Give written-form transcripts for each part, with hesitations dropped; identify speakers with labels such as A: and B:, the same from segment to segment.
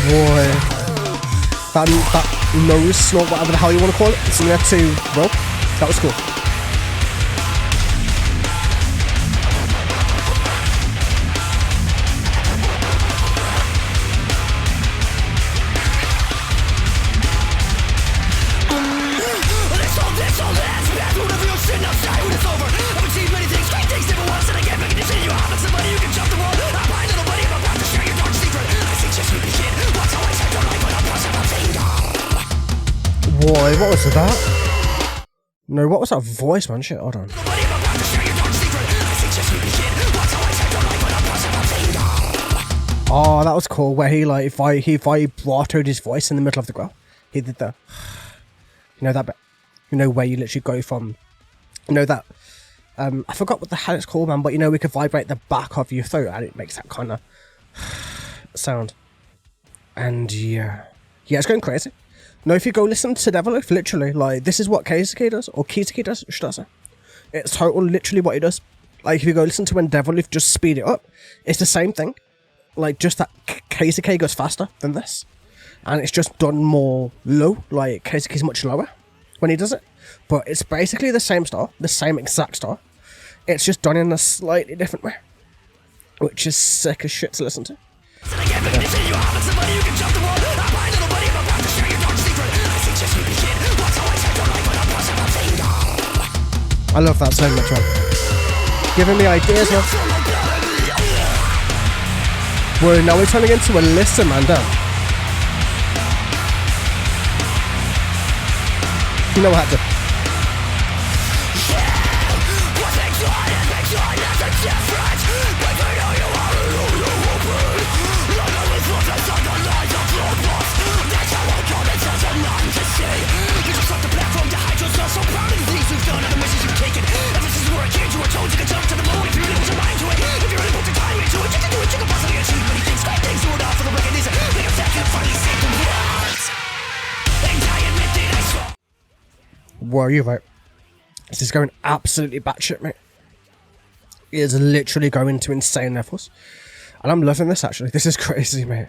A: Boy. That nose snort, whatever the hell you want to call it. So we had to, well, that was cool. Boy, what was that? No, what was that voice, man? Shit, hold on. Oh, that was cool. Where he like, if I vibratoed his voice in the middle of the growl, he did the, you know that bit, you know where you literally go from, you know that, I forgot what the hell it's called, man. But you know we could vibrate the back of your throat, and it makes that kind of sound. And yeah, it's going crazy. No, if you go listen to Deviloof, literally, like, this is what Keisuke does, or Kisuke does, should I say. It's total, literally what he does. Like, if you go listen to when Deviloof just speed it up, it's the same thing. Like, just that Keisuke goes faster than this. And it's just done more low, like, Keisuke's much lower when he does it. But it's basically the same style, the same exact style. It's just done in a slightly different way. Which is sick as shit to listen to. I love that so much, man. Giving me ideas, man. Well, now we're turning into a listen, man, damn. You know what I had to... Were you right? This is going absolutely batshit, mate. It is literally going to insane levels. And I'm loving this, actually. This is crazy, mate.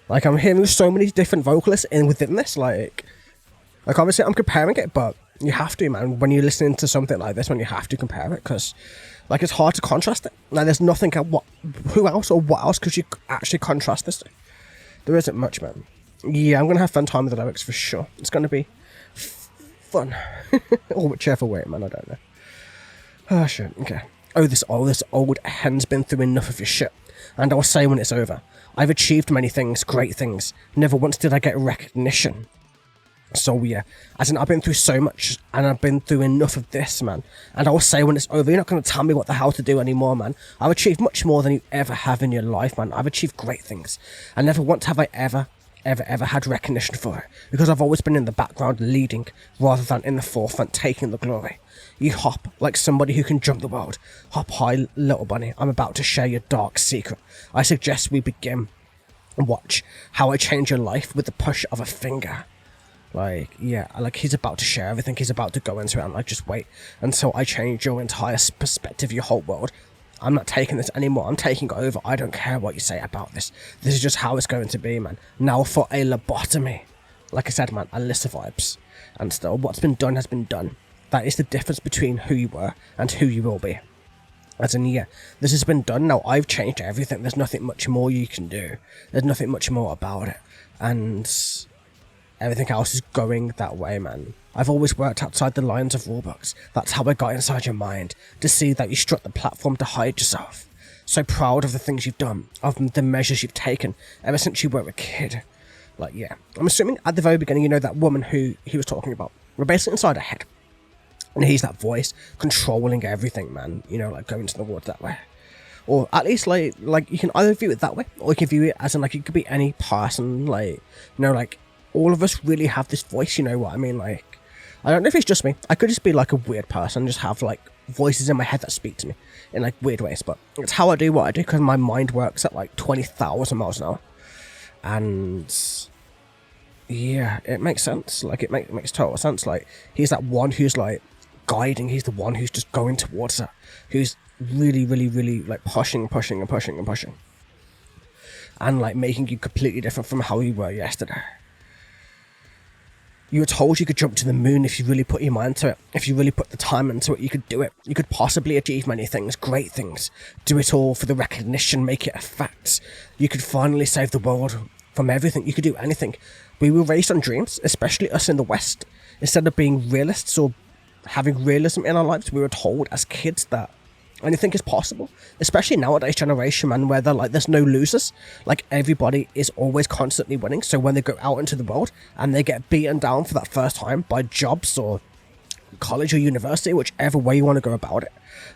A: Like, I'm hearing so many different vocalists within this, like obviously I'm comparing it, but you have to, man. When you're listening to something like this, when you have to compare it, because, like, it's hard to contrast it. Like, there's nothing, who else or what else could you actually contrast this to? There isn't much, man. Yeah, I'm going to have fun time with the lyrics, for sure. It's going to be fun. Or whichever way, man, I don't know. Oh, shit, okay. Oh, this old hen's been through enough of your shit. And I'll say when it's over, I've achieved many things, great things. Never once did I get recognition. So yeah, as in I've been through so much, and I've been through enough of this, man. And I will say when it's over, you're not going to tell me what the hell to do anymore, man. I've achieved much more than you ever have in your life, man. I've achieved great things. And never once have I ever had recognition for it. Because I've always been in the background leading, rather than in the forefront taking the glory. You hop like somebody who can jump the world. Hop high, little bunny. I'm about to share your dark secret. I suggest we begin. Watch how I change your life with the push of a finger. Like, yeah, like he's about to share everything. He's about to go into it. I'm like, just wait until I change your entire perspective, your whole world. I'm not taking this anymore. I'm taking over. I don't care what you say about this. This is just how it's going to be, man. Now for a lobotomy. Like I said, man, a list of vibes. And still, what's been done has been done. That is the difference between who you were and who you will be. As in, yeah, this has been done. Now I've changed everything. There's nothing much more you can do. There's nothing much more about it. And everything else is going that way, man. I've always worked outside the lines of rulebooks. That's how I got inside your mind. To see that you struck the platform to hide yourself. So proud of the things you've done. Of the measures you've taken. Ever since you were a kid. Like, yeah. I'm assuming at the very beginning, you know that woman who he was talking about. We're basically inside her head. And he's that voice controlling everything, man. You know, like going to the woods that way. Or at least, like you can either view it that way. Or you can view it as in, like, it could be any person. Like, you know, like, all of us really have this voice, you know what I mean? Like, I don't know if it's just me. I could just be like a weird person, just have like voices in my head that speak to me in like weird ways. But it's how I do what I do because my mind works at like 20,000 miles an hour. And yeah, it makes sense. Like it makes total sense. Like he's that one who's like guiding. He's the one who's just going towards her. Who's really, really, really like pushing. and like making you completely different from how you were yesterday. You were told you could jump to the moon if you really put your mind to it. If you really put the time into it, you could do it. You could possibly achieve many things, great things. Do it all for the recognition, make it a fact. You could finally save the world from everything. You could do anything. We were raised on dreams, especially us in the West. Instead of being realists or having realism in our lives, we were told as kids that anything is possible, especially nowadays generation, man, where they're like, there's no losers. Like, everybody is always constantly winning. So when they go out into the world and they get beaten down for that first time by jobs or college or university, whichever way you want to go about it,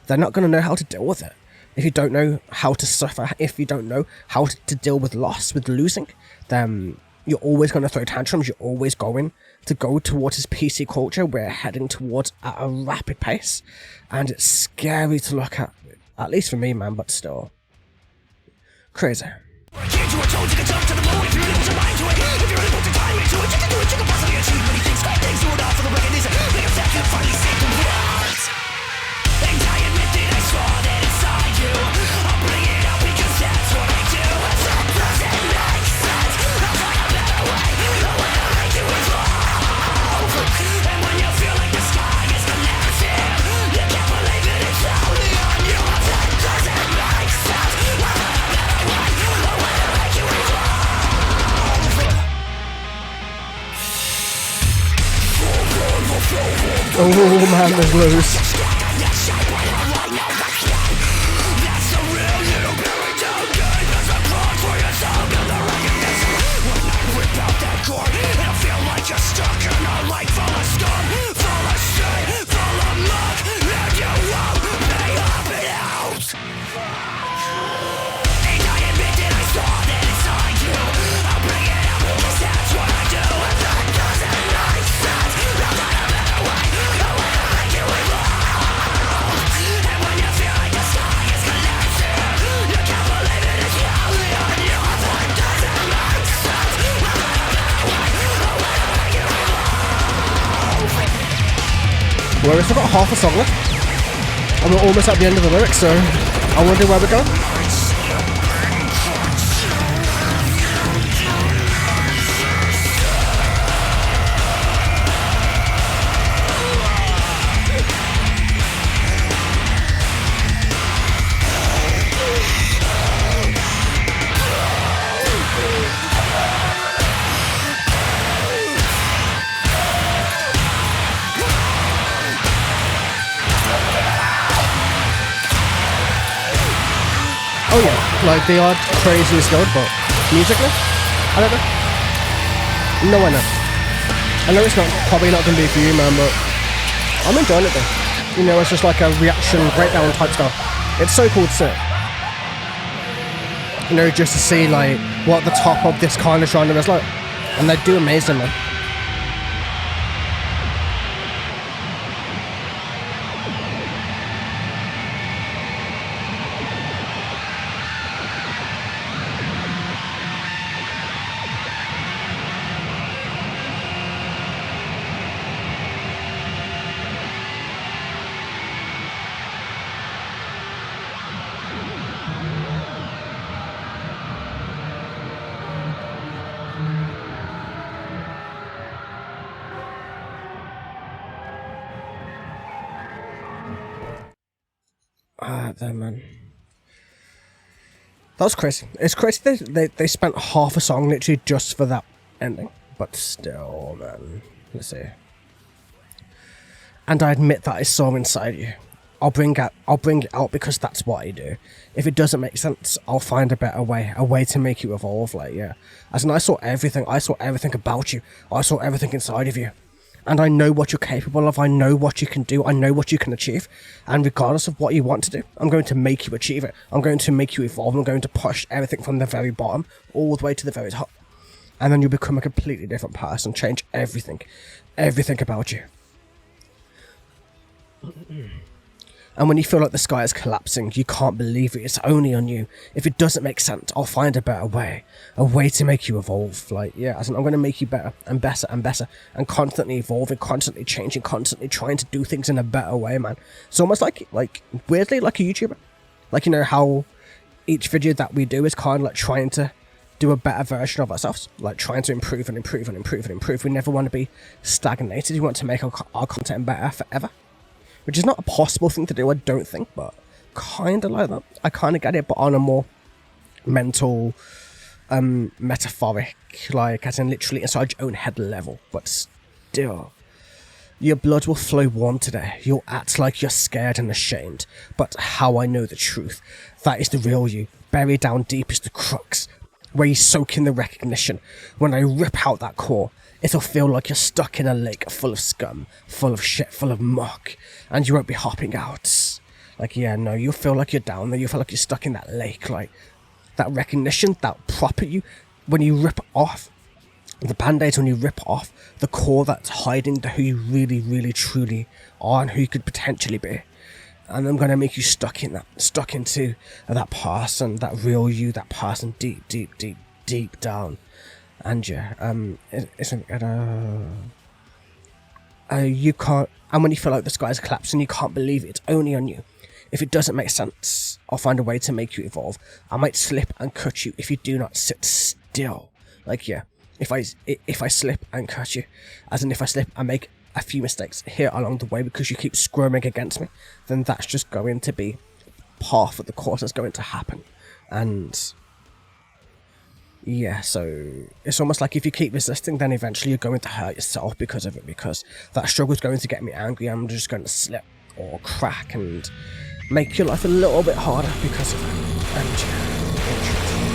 A: they're not going to know how to deal with it. If you don't know how to suffer, if you don't know how to deal with loss, with losing, then you're always going to throw tantrums. You're always going to go towards this PC culture we're heading towards at a rapid pace. And it's scary to look at least for me, man, but still. Crazy. Oh man, there's loads. Well, we've still got half a song left, and we're almost at the end of the lyrics, so I wonder where we're going. Oh yeah, like they are crazy as God, but musically, I don't know. No, I know. I know it's probably not going to be for you, man, but I'm enjoying it though. You know, it's just like a reaction breakdown type stuff. It's so cool to see. You know, just to see like what the top of this kind of genre is like, and they do amazing, man. There, man. That was crazy. It's crazy they spent half a song literally just for that ending. But still, man. Let's see. And I admit that I saw inside you. I'll bring it out because that's what I do. If it doesn't make sense, I'll find a better way. A way to make you evolve, like, yeah. As in, I saw everything about you. I saw everything inside of you. And I know what you're capable of, I know what you can do, I know what you can achieve. And regardless of what you want to do, I'm going to make you achieve it. I'm going to make you evolve, I'm going to push everything from the very bottom all the way to the very top. And then you'll become a completely different person, change everything about you. And when you feel like the sky is collapsing, you can't believe it, it's only on you. If it doesn't make sense, I'll find a better way. A way to make you evolve. Like, yeah, as in, I'm going to make you better and better and better. And constantly evolving, constantly changing, constantly trying to do things in a better way, man. It's almost like weirdly like a YouTuber. Like, you know, how each video that we do is kind of like trying to do a better version of ourselves, like trying to improve and improve and improve and improve. We never want to be stagnated. We want to make our content better forever, which is not a possible thing to do, I don't think, but kind of like that. I kind of get it, but on a more mental, metaphoric, like as in literally inside your own head level. But still, your blood will flow warm today. You'll act like you're scared and ashamed, but how I know the truth, that is the real you. Buried down deep is the crux, where you soak in the recognition. When I rip out that core, it'll feel like you're stuck in a lake full of scum, full of shit, full of muck, and you won't be hopping out. Like, yeah, no, you'll feel like you're down there, you'll feel like you're stuck in that lake, like, that recognition, that proper you, when you rip off the band-aids, when you rip off the core that's hiding the who you really, really, truly are and who you could potentially be. And I'm going to make you stuck in that, stuck into that person, that real you, that person deep, deep, deep, deep down. And yeah, you can't, and when you feel like the sky's collapsing, you can't believe it's only on you. If it doesn't make sense, I'll find a way to make you evolve. I might slip and cut you if you do not sit still. Like, yeah, if I slip and cut you, as in if I slip and make a few mistakes here along the way because you keep squirming against me, then that's just going to be part of the course that's going to happen. And yeah, so it's almost like if you keep resisting, then eventually you're going to hurt yourself because of it, because that struggle is going to get me angry. I'm just going to slip or crack and make your life a little bit harder because of it. And yeah,